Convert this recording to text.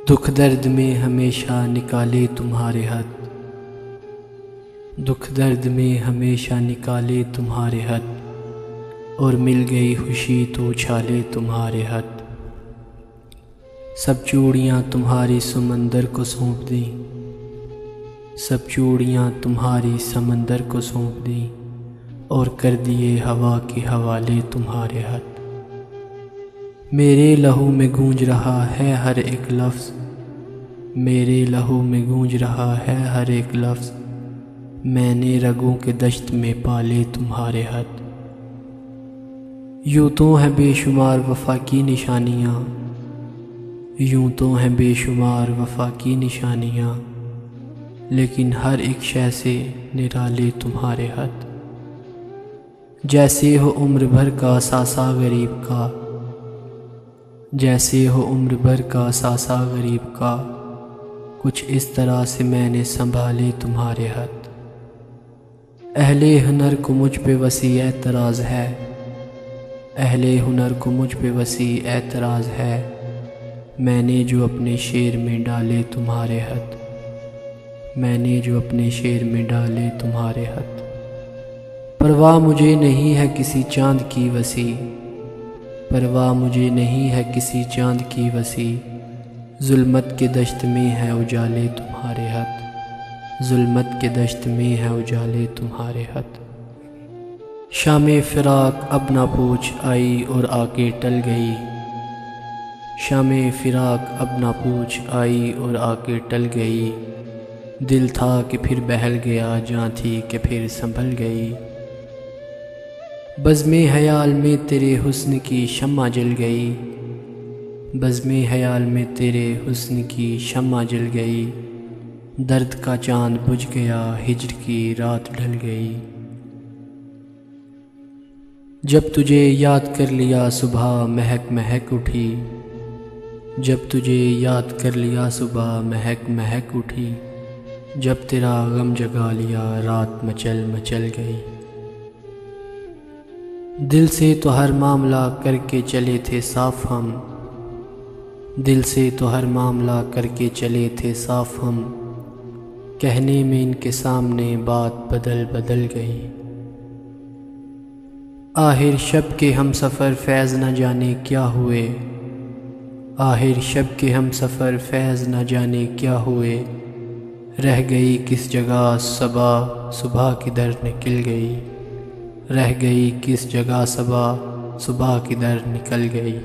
دکھ درد میں ہمیشہ نکالے تمہارے ہاتھ، دکھ درد میں ہمیشہ نکالے تمہارے ہاتھ، اور مل گئی خوشی تو اچھالے تمہارے ہاتھ۔ سب چوڑیاں تمہاری سمندر کو سونپ دیں، سب چوڑیاں تمہاری سمندر کو سونپ دیں، اور کر دیے ہوا کے حوالے تمہارے ہاتھ۔ میرے لہو میں گونج رہا ہے ہر ایک لفظ، میرے لہو میں گونج رہا ہے ہر ایک لفظ، میں نے رگوں کے دشت میں پالے تمہارے ہاتھ۔ یوں تو ہیں بے شمار وفا کی نشانیاں، یوں تو ہیں بے شمار وفا کی نشانیاں، لیکن ہر ایک شے سے نرالے تمہارے ہاتھ۔ جیسے ہو عمر بھر کا ساسا غریب کا، جیسے ہو عمر بھر کا ساسا غریب کا، کچھ اس طرح سے میں نے سنبھالے تمہارے ہاتھ۔ اہل ہنر کو مجھ پہ وسیع اعتراض ہے، اہل ہنر کو مجھ پہ وسیع اعتراض ہے، میں نے جو اپنے شعر میں ڈالے تمہارے ہاتھ، میں نے جو اپنے شعر میں ڈالے تمہارے ہاتھ۔ پرواہ مجھے نہیں ہے کسی چاند کی وسیع، پرواہ مجھے نہیں ہے کسی چاند کی وسیع، ظلمت کے دشت میں ہے اجالے تمہارے ہاتھ، ظلمت کے دشت میں ہے اجالے تمہارے ہاتھ۔ شام فراق اب نہ پوچھ آئی اور آ کے ٹل گئی، شام فراق اب نہ پوچھ آئی اور آ کے ٹل گئی، دل تھا کہ پھر بہل گیا، جاں تھی کہ پھر سنبھل گئی۔ بزم خیال میں تیرے حسن کی شمع جل گئی، بزم خیال میں تیرے حسن کی شمع جل گئی، درد کا چاند بجھ گیا، ہجر کی رات ڈھل گئی۔ جب تجھے یاد کر لیا صبح مہک مہک اٹھی، جب تجھے یاد کر لیا صبح مہک مہک اٹھی، جب تیرا غم جگا لیا رات مچل مچل گئی۔ دل سے تو ہر معاملہ کر کے چلے تھے صاف ہم، دل سے تو ہر معاملہ کر کے چلے تھے صاف ہم، کہنے میں ان کے سامنے بات بدل بدل گئی۔ آخر شب کے ہم سفر فیض نہ جانے کیا ہوئے، آخر شب کے ہم سفر فیض نہ جانے کیا ہوئے، رہ گئی کس جگہ صبح صبح کدھر نکل گئی، رہ گئی کس جگہ صبح صبح کدھر نکل گئی۔